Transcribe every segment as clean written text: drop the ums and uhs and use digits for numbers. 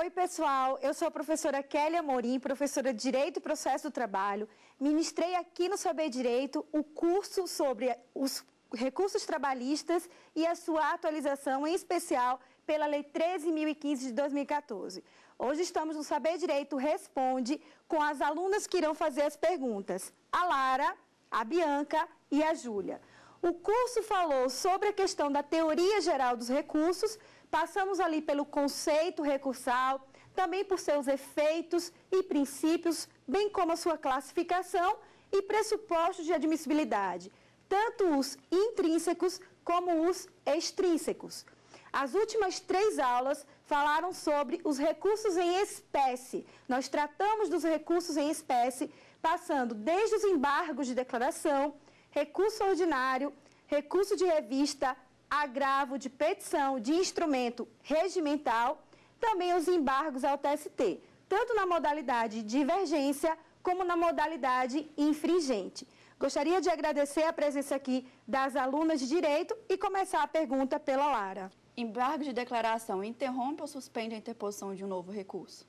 Oi, pessoal. Eu sou a professora Kelly Amorim, professora de Direito e Processo do Trabalho. Ministrei aqui no Saber Direito o curso sobre os recursos trabalhistas e a sua atualização, em especial pela Lei 13.015 de 2014. Hoje estamos no Saber Direito Responde com as alunas que irão fazer as perguntas, a Lara, a Bianca e a Júlia. O curso falou sobre a questão da teoria geral dos recursos, passamos ali pelo conceito recursal, também por seus efeitos e princípios, bem como a sua classificação e pressupostos de admissibilidade, tanto os intrínsecos como os extrínsecos. As últimas 3 aulas falaram sobre os recursos em espécie. Nós tratamos dos recursos em espécie, passando desde os embargos de declaração, recurso ordinário, recurso de revista, agravo de petição de instrumento regimental, também os embargos ao TST, tanto na modalidade divergência como na modalidade infringente. Gostaria de agradecer a presença aqui das alunas de Direito e começar a pergunta pela Lara. Embargo de declaração interrompe ou suspende a interposição de um novo recurso?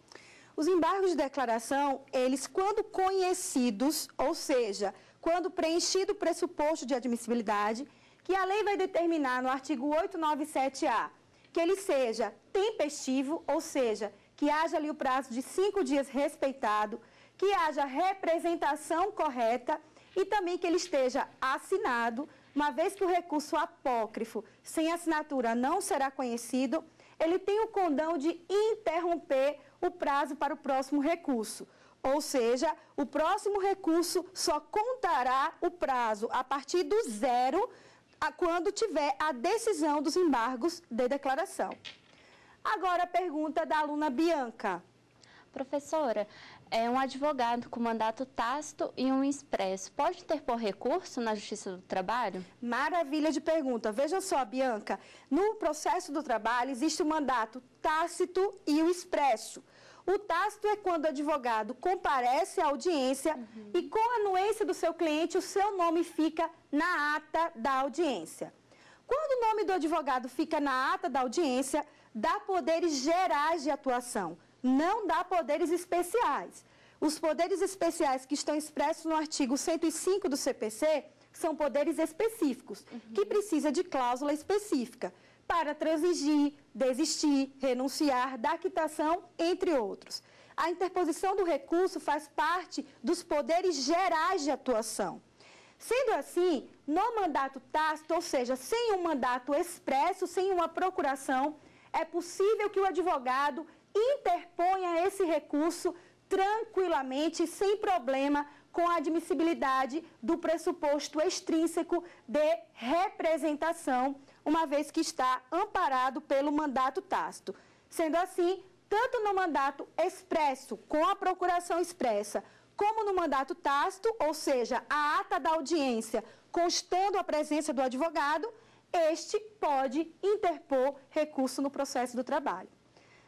Os embargos de declaração, eles quando conhecidos, ou seja, quando preenchido o pressuposto de admissibilidade, que a lei vai determinar no artigo 897-A, que ele seja tempestivo, ou seja, que haja ali o prazo de 5 dias respeitado, que haja representação correta e também que ele esteja assinado, uma vez que o recurso apócrifo sem assinatura não será conhecido, ele tem o condão de interromper o prazo para o próximo recurso. Ou seja, o próximo recurso só contará o prazo a partir do 0 quando tiver a decisão dos embargos de declaração. Agora a pergunta da aluna Bianca. Professora, um advogado com mandato tácito e um expresso pode interpor recurso na Justiça do Trabalho? Maravilha de pergunta. Veja só, Bianca, no processo do trabalho existe o mandato tácito e o expresso. O tácito é quando o advogado comparece à audiência e com a anuência do seu cliente, o seu nome fica na ata da audiência. Quando o nome do advogado fica na ata da audiência, dá poderes gerais de atuação, não dá poderes especiais. Os poderes especiais que estão expressos no artigo 105 do CPC são poderes específicos, que precisa de cláusula específica para transigir, desistir, renunciar, dar quitação, entre outros. A interposição do recurso faz parte dos poderes gerais de atuação. Sendo assim, no mandato tácito, ou seja, sem um mandato expresso, sem uma procuração, é possível que o advogado interponha esse recurso tranquilamente, sem problema, com a admissibilidade do pressuposto extrínseco de representação, uma vez que está amparado pelo mandato tácito. Sendo assim, tanto no mandato expresso, com a procuração expressa, como no mandato tácito, ou seja, a ata da audiência constando a presença do advogado, este pode interpor recurso no processo do trabalho.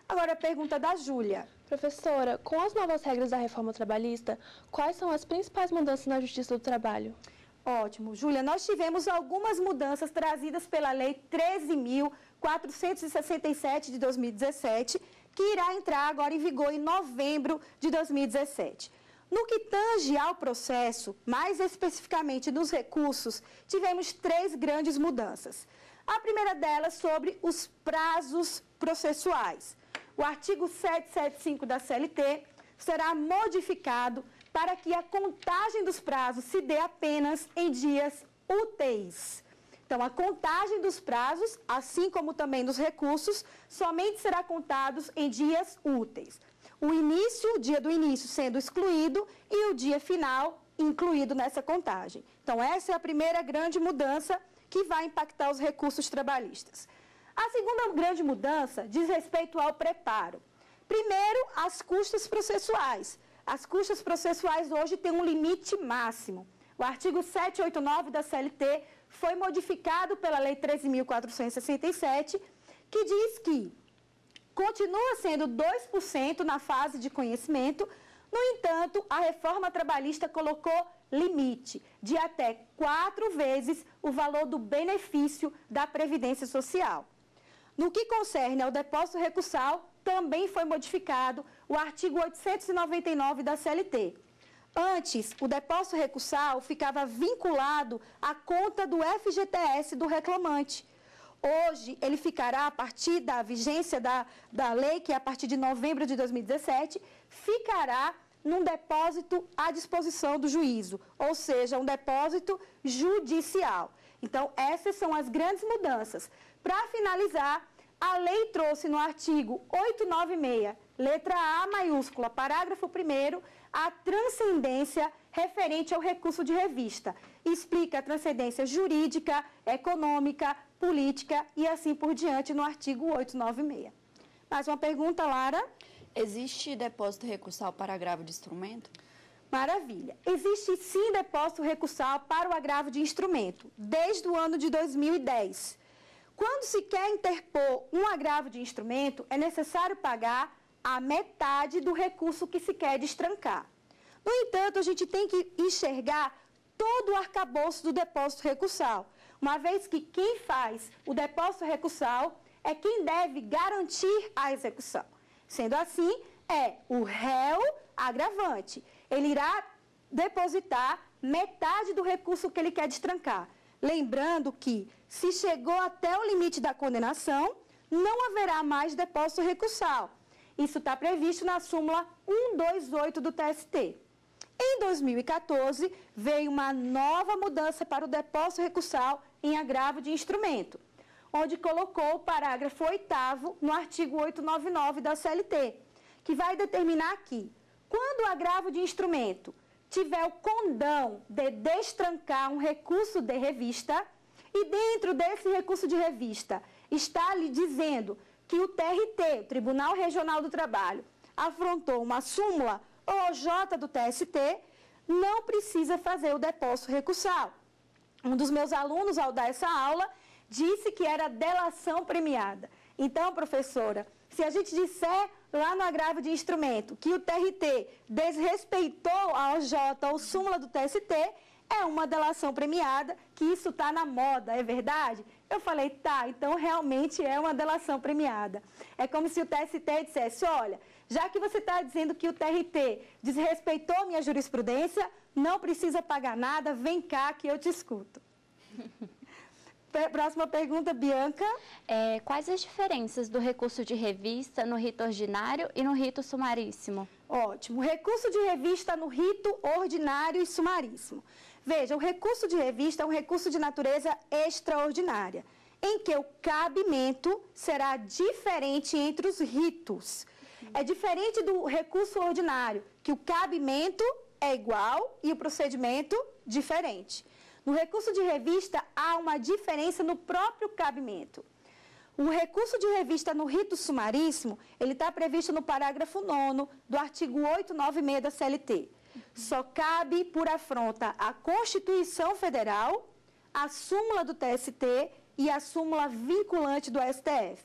Agora a pergunta da Júlia. Professora, com as novas regras da reforma trabalhista, quais são as principais mudanças na Justiça do Trabalho? Ótimo. Júlia, nós tivemos algumas mudanças trazidas pela Lei 13.467 de 2017, que irá entrar agora em vigor em novembro de 2017. No que tange ao processo, mais especificamente nos recursos, tivemos 3 grandes mudanças. A primeira delas sobre os prazos processuais. O artigo 775 da CLT será modificado para que a contagem dos prazos se dê apenas em dias úteis. Então, a contagem dos prazos, assim como também dos recursos, somente será contados em dias úteis. O dia do início sendo excluído e o dia final incluído nessa contagem. Então, essa é a primeira grande mudança que vai impactar os recursos trabalhistas. A segunda grande mudança diz respeito ao preparo. Primeiro, as custas processuais. As custas processuais hoje têm um limite máximo. O artigo 789 da CLT foi modificado pela Lei 13.467, que diz que continua sendo 2% na fase de conhecimento. No entanto, a reforma trabalhista colocou limite de até 4 vezes o valor do benefício da Previdência Social. No que concerne ao depósito recursal, também foi modificado o artigo 899 da CLT. Antes, o depósito recursal ficava vinculado à conta do FGTS do reclamante. Hoje, ele ficará, a partir da vigência da lei, que é a partir de novembro de 2017, ficará num depósito à disposição do juízo, ou seja, um depósito judicial. Então, essas são as grandes mudanças. Para finalizar, a lei trouxe no artigo 896, letra A maiúscula, parágrafo 1º, a transcendência referente ao recurso de revista. Explica a transcendência jurídica, econômica, política e assim por diante no artigo 896. Mais uma pergunta, Lara? Existe depósito recursal para agravo de instrumento? Maravilha. Existe sim depósito recursal para o agravo de instrumento, desde o ano de 2010. Quando se quer interpor um agravo de instrumento, é necessário pagar a metade do recurso que se quer destrancar. No entanto, a gente tem que enxergar todo o arcabouço do depósito recursal, uma vez que quem faz o depósito recursal é quem deve garantir a execução. Sendo assim, é o réu agravante. Ele irá depositar metade do recurso que ele quer destrancar. Lembrando que, se chegou até o limite da condenação, não haverá mais depósito recursal. Isso está previsto na súmula 128 do TST. Em 2014, veio uma nova mudança para o depósito recursal em agravo de instrumento, onde colocou o parágrafo 8º no artigo 899 da CLT, que vai determinar que, quando o agravo de instrumento tiver o condão de destrancar um recurso de revista, e dentro desse recurso de revista está lhe dizendo que o TRT, o Tribunal Regional do Trabalho, afrontou uma súmula OJ do TST, não precisa fazer o depósito recursal. Um dos meus alunos, ao dar essa aula, disse que era delação premiada. Então, professora, se a gente disser lá no agravo de instrumento que o TRT desrespeitou a OJ ou súmula do TST, é uma delação premiada, que isso está na moda, é verdade? Eu falei, tá, então realmente é uma delação premiada. É como se o TST dissesse, olha, já que você está dizendo que o TRT desrespeitou minha jurisprudência, não precisa pagar nada, vem cá que eu te escuto. Próxima pergunta, Bianca. Quais as diferenças do recurso de revista no rito ordinário e no rito sumaríssimo? Ótimo. Recurso de revista no rito ordinário e sumaríssimo. Veja, o recurso de revista é um recurso de natureza extraordinária, em que o cabimento será diferente entre os ritos. É diferente do recurso ordinário, que o cabimento é igual e o procedimento diferente. No recurso de revista, há uma diferença no próprio cabimento. O recurso de revista no rito sumaríssimo, ele está previsto no parágrafo 9º do artigo 896 da CLT. Só cabe por afronta a Constituição Federal, a súmula do TST e a súmula vinculante do STF.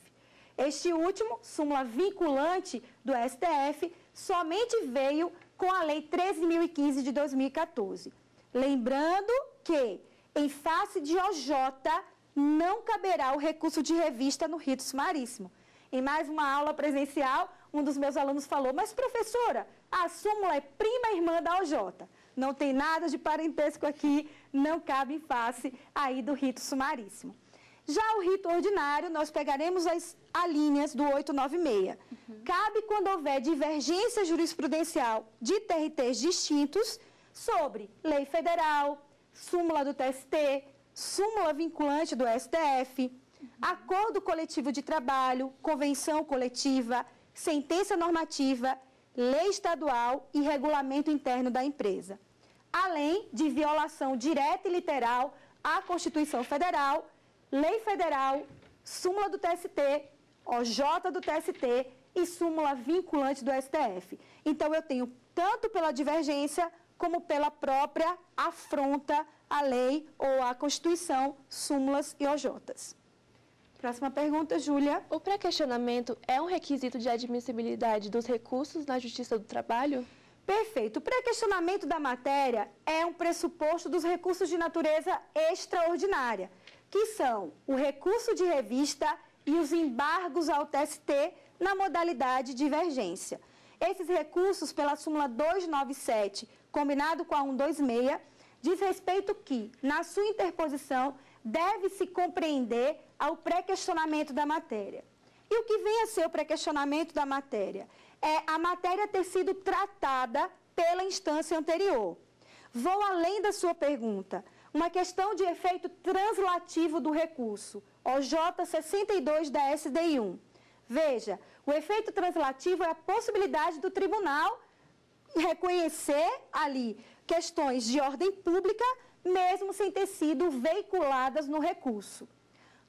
Este último, súmula vinculante do STF, somente veio com a Lei 13.015 de 2014. Lembrando que, em face de OJ, não caberá o recurso de revista no rito sumaríssimo. Em mais uma aula presencial, um dos meus alunos falou, mas professora, a súmula é prima irmã da OJ. Não tem nada de parentesco aqui, não cabe em face aí do rito sumaríssimo. Já o rito ordinário, nós pegaremos as alíneas do 896. Cabe quando houver divergência jurisprudencial de TRTs distintos sobre lei federal, súmula do TST, súmula vinculante do STF, acordo coletivo de trabalho, convenção coletiva, sentença normativa, lei estadual e regulamento interno da empresa. Além de violação direta e literal à Constituição Federal, lei federal, súmula do TST, OJ do TST e súmula vinculante do STF. Então, eu tenho tanto pela divergência como pela própria afronta à lei ou à Constituição, súmulas e OJs. Próxima pergunta, Júlia. O pré-questionamento é um requisito de admissibilidade dos recursos na Justiça do Trabalho? Perfeito. O pré-questionamento da matéria é um pressuposto dos recursos de natureza extraordinária, que são o recurso de revista e os embargos ao TST na modalidade de divergência. Esses recursos, pela súmula 297, combinado com a 126, diz respeito que, na sua interposição, deve-se compreender ao pré-questionamento da matéria. E o que vem a ser o pré-questionamento da matéria? É a matéria ter sido tratada pela instância anterior. Vou além da sua pergunta. Uma questão de efeito translativo do recurso, OJ 62 da SDI 1. Veja, o efeito translativo é a possibilidade do tribunal reconhecer ali questões de ordem pública, mesmo sem ter sido veiculadas no recurso.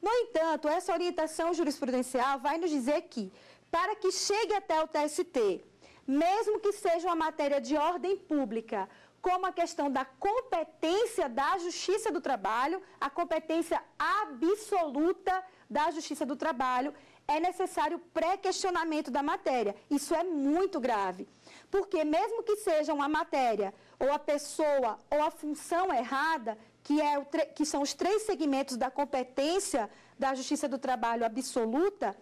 No entanto, essa orientação jurisprudencial vai nos dizer que, para que chegue até o TST, mesmo que seja uma matéria de ordem pública, como a questão da competência da Justiça do Trabalho, a competência absoluta da Justiça do Trabalho, é necessário pré-questionamento da matéria. Isso é muito grave, porque mesmo que seja uma matéria, ou a pessoa, ou a função errada, que são os 3 segmentos da competência da Justiça do Trabalho absoluta,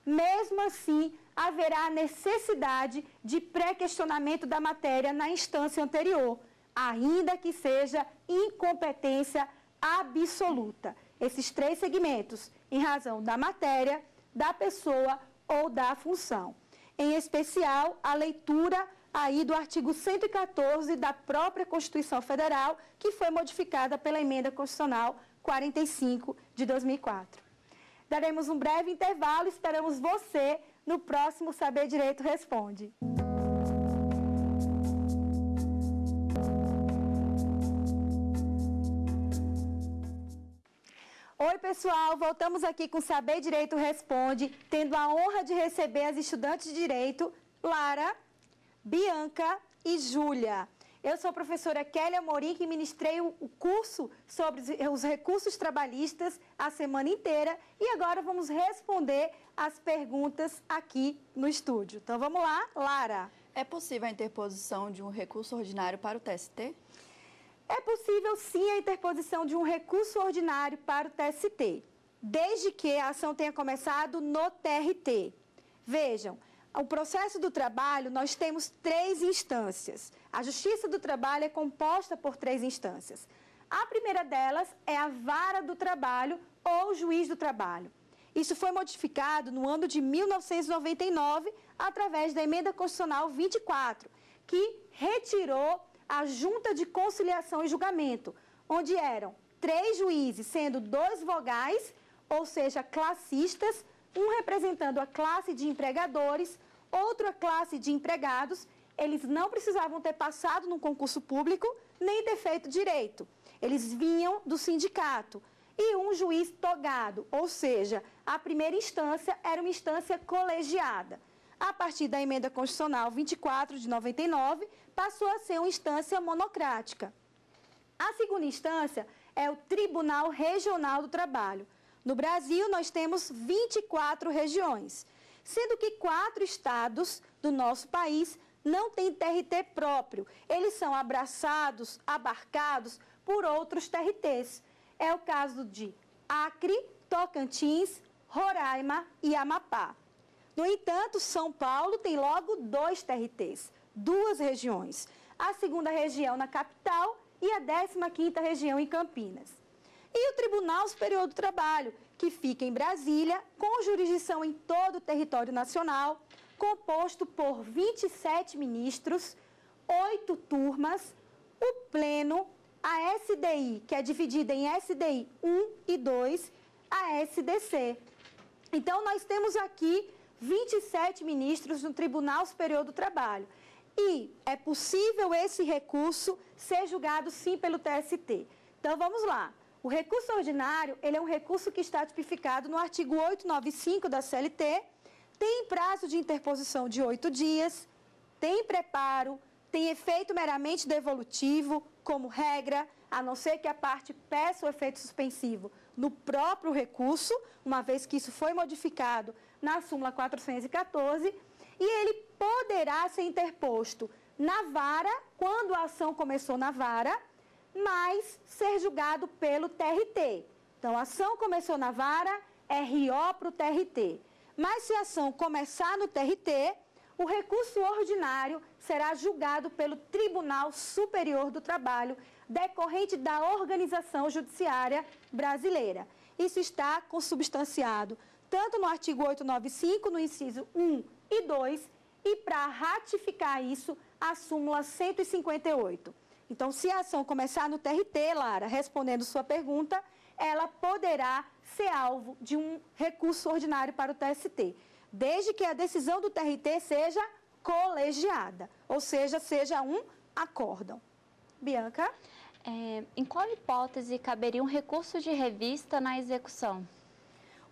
mesmo assim haverá necessidade de pré-questionamento da matéria na instância anterior, ainda que seja incompetência absoluta. Esses 3 segmentos, em razão da matéria, da pessoa ou da função. Em especial, a leitura aí do artigo 114 da própria Constituição Federal, que foi modificada pela Emenda Constitucional 45 de 2004. Daremos um breve intervalo e esperamos você no próximo Saber Direito Responde. Oi, pessoal, voltamos aqui com Saber Direito Responde, tendo a honra de receber as estudantes de Direito, Lara, Bianca e Júlia. Eu sou a professora Kélia Amorim, que ministrei o curso sobre os recursos trabalhistas a semana inteira e agora vamos responder as perguntas aqui no estúdio. Então, vamos lá, Lara. É possível a interposição de um recurso ordinário para o TST? É possível, sim, a interposição de um recurso ordinário para o TST, desde que a ação tenha começado no TRT. Vejam, o processo do trabalho, nós temos 3 instâncias. A Justiça do Trabalho é composta por 3 instâncias. A primeira delas é a Vara do Trabalho ou Juiz do Trabalho. Isso foi modificado no ano de 1999, através da Emenda Constitucional 24, que retirou a Junta de Conciliação e Julgamento, onde eram 3 juízes, sendo 2 vogais, ou seja, classistas, um representando a classe de empregadores, outro a classe de empregados. Eles não precisavam ter passado num concurso público, nem ter feito direito. Eles vinham do sindicato. E um juiz togado, ou seja, a primeira instância era uma instância colegiada. A partir da Emenda Constitucional 24 de 99, passou a ser uma instância monocrática. A segunda instância é o Tribunal Regional do Trabalho. No Brasil, nós temos 24 regiões, sendo que 4 estados do nosso país não têm TRT próprio. Eles são abraçados, abarcados por outros TRTs. É o caso de Acre, Tocantins, Roraima e Amapá. No entanto, São Paulo tem logo 2 TRTs, 2 regiões. A segunda região na capital e a 15ª região em Campinas. E o Tribunal Superior do Trabalho, que fica em Brasília, com jurisdição em todo o território nacional, composto por 27 ministros, 8 turmas, o Pleno, a SDI, que é dividida em SDI 1 e 2, a SDC. Então, nós temos aqui 27 ministros no Tribunal Superior do Trabalho. E é possível esse recurso ser julgado, sim, pelo TST. Então, vamos lá. O recurso ordinário, ele é um recurso que está tipificado no artigo 895 da CLT, tem prazo de interposição de 8 dias, tem preparo, tem efeito meramente devolutivo, como regra, a não ser que a parte peça o efeito suspensivo no próprio recurso, uma vez que isso foi modificado na súmula 414, e ele poderá ser interposto na vara, quando a ação começou na vara, mas ser julgado pelo TRT. Então, a ação começou na vara, RO para o TRT. Mas se a ação começar no TRT, o recurso ordinário será julgado pelo Tribunal Superior do Trabalho, decorrente da organização judiciária brasileira. Isso está consubstanciado tanto no artigo 895, no inciso 1 e 2, e para ratificar isso, a súmula 158. Então, se a ação começar no TRT, Lara, respondendo sua pergunta, ela poderá ser alvo de um recurso ordinário para o TST, desde que a decisão do TRT seja colegiada, ou seja um acórdão. Bianca? Em qual hipótese caberia um recurso de revista na execução?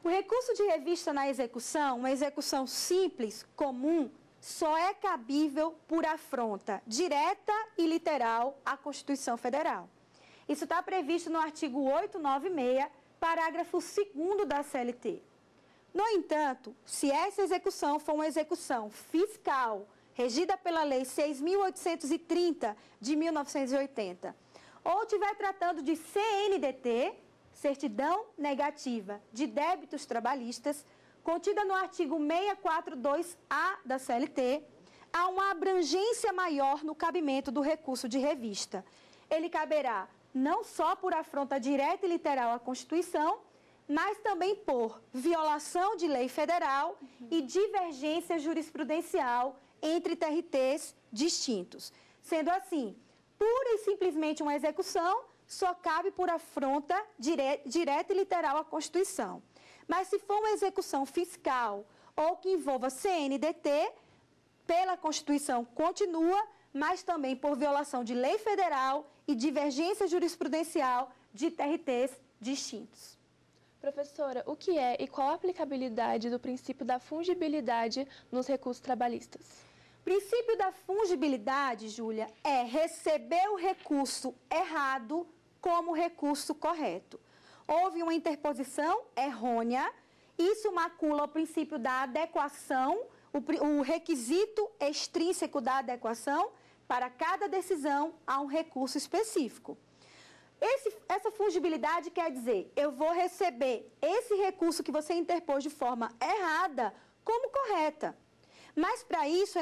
O recurso de revista na execução, uma execução simples, comum, só é cabível por afronta direta e literal à Constituição Federal. Isso está previsto no artigo 896, parágrafo 2º da CLT. No entanto, se essa execução for uma execução fiscal, regida pela Lei 6.830 de 1980, ou estiver tratando de CNDT, certidão negativa de débitos trabalhistas, contida no artigo 642-A da CLT, há uma abrangência maior no cabimento do recurso de revista. Ele caberá não só por afronta direta e literal à Constituição, mas também por violação de lei federal e divergência jurisprudencial entre TRTs distintos. Sendo assim, pura e simplesmente uma execução só cabe por afronta direta e literal à Constituição. Mas se for uma execução fiscal ou que envolva CNDT, pela Constituição continua, mas também por violação de lei federal e divergência jurisprudencial de TRTs distintos. Professora, o que é e qual a aplicabilidade do princípio da fungibilidade nos recursos trabalhistas? O princípio da fungibilidade, Júlia, é receber o recurso errado como recurso correto. Houve uma interposição errônea, isso macula o princípio da adequação, o requisito extrínseco da adequação para cada decisão a um recurso específico. Essa fungibilidade quer dizer, eu vou receber esse recurso que você interpôs de forma errada como correta. Mas para isso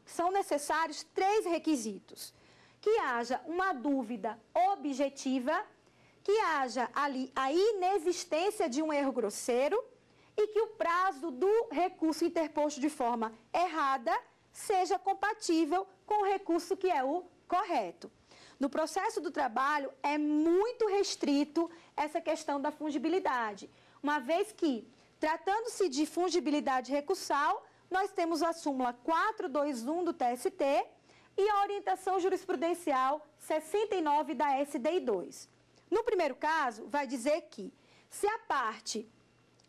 são necessários 3 requisitos. Que haja uma dúvida objetiva, que haja ali a inexistência de um erro grosseiro e que o prazo do recurso interposto de forma errada seja compatível com o recurso que é o correto. No processo do trabalho é muito restrito essa questão da fungibilidade, uma vez que, tratando-se de fungibilidade recursal, nós temos a súmula 421 do TST e a orientação jurisprudencial 69 da SDI2. No primeiro caso, vai dizer que, se a parte,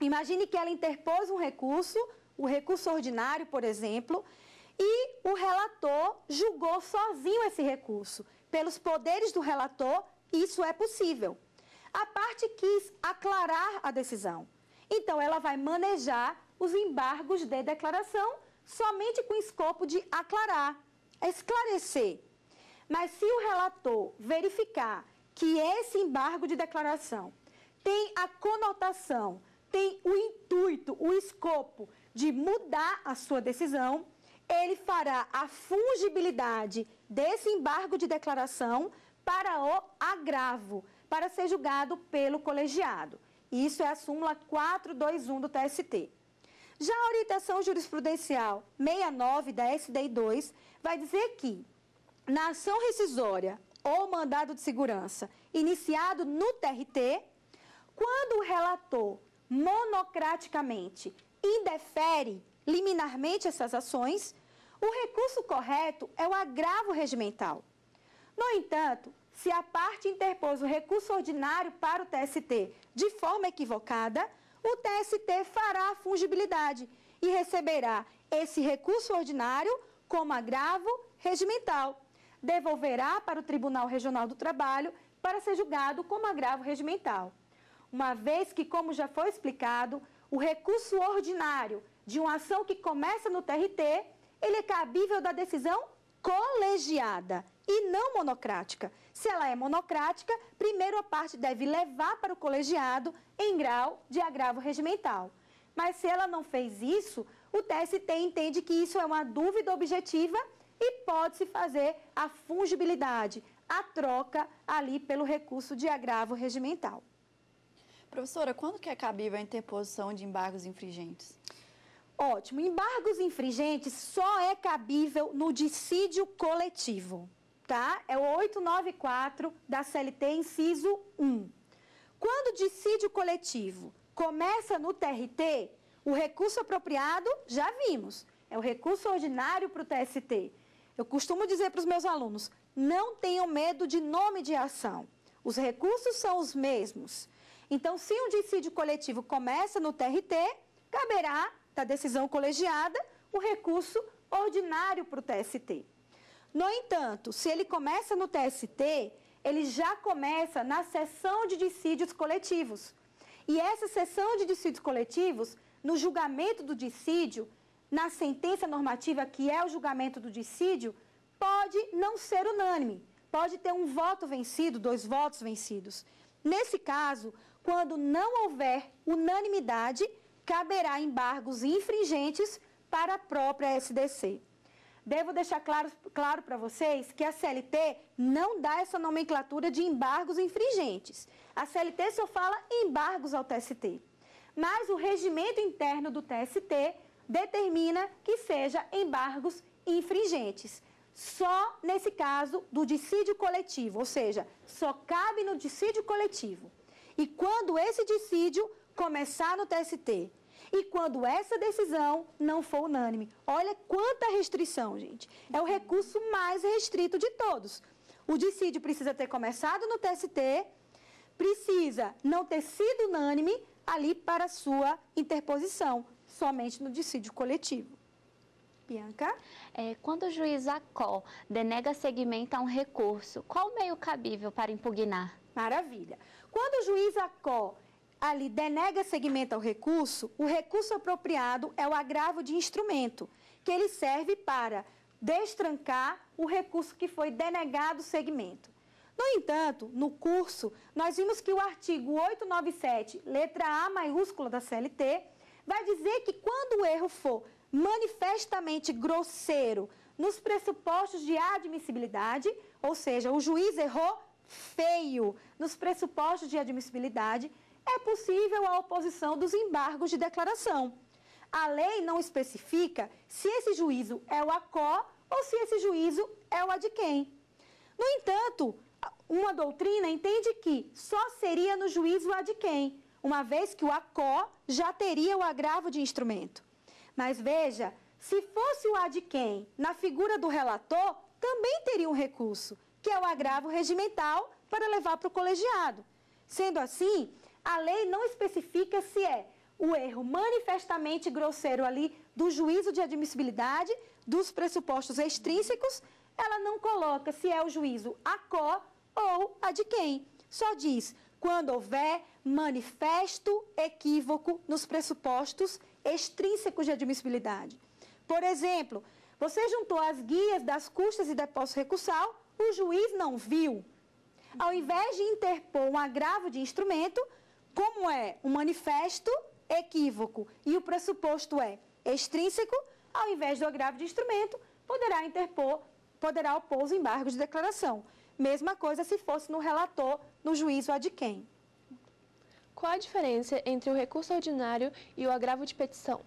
imagine que ela interpôs um recurso, o recurso ordinário, por exemplo, e o relator julgou sozinho esse recurso. Pelos poderes do relator, isso é possível. A parte quis aclarar a decisão. Então, ela vai manejar os embargos de declaração somente com o escopo de aclarar, esclarecer. Mas se o relator verificar que esse embargo de declaração tem a conotação, tem o intuito, o escopo de mudar a sua decisão, ele fará a fungibilidade desse embargo de declaração para o agravo, para ser julgado pelo colegiado. Isso é a súmula 421 do TST. Já a orientação jurisprudencial 69 da SDI2 vai dizer que, na ação rescisória ou mandado de segurança iniciado no TRT, quando o relator monocraticamente indefere liminarmente essas ações, o recurso correto é o agravo regimental. No entanto, se a parte interpôs o recurso ordinário para o TST de forma equivocada, o TST fará a fungibilidade e receberá esse recurso ordinário como agravo regimental. Devolverá para o Tribunal Regional do Trabalho para ser julgado como agravo regimental. Uma vez que, como já foi explicado, o recurso ordinário de uma ação que começa no TRT, ele é cabível da decisão colegiada e não monocrática. Se ela é monocrática, primeiro a parte deve levar para o colegiado em grau de agravo regimental. Mas se ela não fez isso, o TST entende que isso é uma dúvida objetiva e pode-se fazer a fungibilidade, a troca ali pelo recurso de agravo regimental. Professora, quando que é cabível a interposição de embargos infringentes? Ótimo. Embargos infringentes só é cabível no dissídio coletivo, tá? É o 894 da CLT, inciso 1. Quando o dissídio coletivo começa no TRT, o recurso apropriado, já vimos, é o recurso ordinário para o TST. Eu costumo dizer para os meus alunos, não tenham medo de nome de ação. Os recursos são os mesmos. Então, se um dissídio coletivo começa no TRT, caberá da decisão colegiada o recurso ordinário para o TST. No entanto, se ele começa no TST, ele já começa na sessão de dissídios coletivos. E essa sessão de dissídios coletivos, no julgamento do dissídio, na sentença normativa, que é o julgamento do dissídio, pode não ser unânime. Pode ter um voto vencido, 2 votos vencidos. Nesse caso, quando não houver unanimidade, caberá embargos infringentes para a própria SDC. Devo deixar claro para vocês que a CLT não dá essa nomenclatura de embargos infringentes. A CLT só fala embargos ao TST. Mas o regimento interno do TST determina que seja embargos infringentes. Só nesse caso do dissídio coletivo, ou seja, só cabe no dissídio coletivo. E quando esse dissídio começar no TST e quando essa decisão não for unânime. Olha quanta restrição, gente. É o recurso mais restrito de todos. O dissídio precisa ter começado no TST, precisa não ter sido unânime ali para sua interposição, somente no dissídio coletivo. Bianca? Quando o juiz ACO denega seguimento a um recurso, qual o meio cabível para impugnar? Maravilha. Quando o juiz ACO ali denega seguimento ao recurso, o recurso apropriado é o agravo de instrumento, que ele serve para destrancar o recurso que foi denegado seguimento. No entanto, no curso, nós vimos que o artigo 897, letra A maiúscula da CLT, vai dizer que quando o erro for manifestamente grosseiro nos pressupostos de admissibilidade, ou seja, o juiz errou feio nos pressupostos de admissibilidade, é possível a oposição dos embargos de declaração. A lei não especifica se esse juízo é o ACO ou se esse juízo é o adquém. No entanto, uma doutrina entende que só seria no juízo adquém, uma vez que o ACO já teria o agravo de instrumento. Mas veja, se fosse o adquém na figura do relator, também teria um recurso, que é o agravo regimental para levar para o colegiado. Sendo assim, a lei não especifica se é o erro manifestamente grosseiro ali do juízo de admissibilidade, dos pressupostos extrínsecos, ela não coloca se é o juízo ACO ou adquém. Só diz quando houver manifesto equívoco nos pressupostos extrínsecos de admissibilidade. Por exemplo, você juntou as guias das custas e depósito recursal, o juiz não viu. Ao invés de interpor um agravo de instrumento, como é um manifesto equívoco e o pressuposto é extrínseco, ao invés do agravo de instrumento, poderá opor os embargos de declaração. Mesma coisa se fosse no relator, no juízo adquém. Qual a diferença entre o recurso ordinário e o agravo de petição?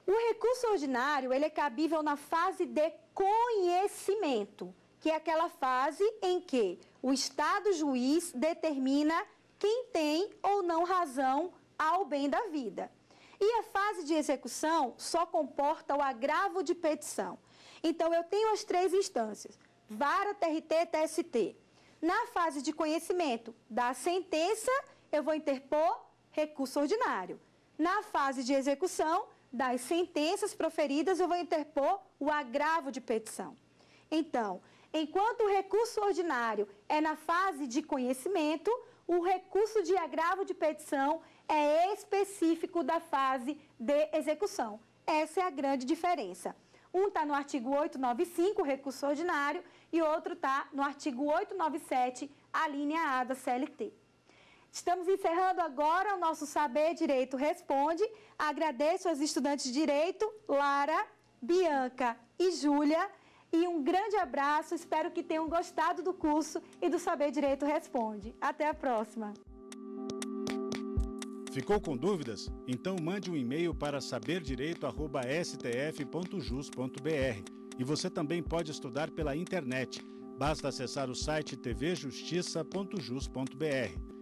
O recurso ordinário, ele é cabível na fase de conhecimento, que é aquela fase em que o Estado juiz determina quem tem ou não razão ao bem da vida. E a fase de execução só comporta o agravo de petição. Então, eu tenho as 3 instâncias, vara, TRT, TST. Na fase de conhecimento da sentença, eu vou interpor recurso ordinário. Na fase de execução das sentenças proferidas, eu vou interpor o agravo de petição. Então, enquanto o recurso ordinário é na fase de conhecimento, o recurso de agravo de petição é específico da fase de execução. Essa é a grande diferença. Um está no artigo 895, recurso ordinário, e outro está no artigo 897, a linha A da CLT. Estamos encerrando agora o nosso Saber Direito Responde. Agradeço aos estudantes de Direito, Lara, Bianca e Júlia. E um grande abraço, espero que tenham gostado do curso e do Saber Direito Responde. Até a próxima. Ficou com dúvidas? Então mande um e-mail para saberdireito@stf.jus.br. E você também pode estudar pela internet. Basta acessar o site tvjustiça.jus.br.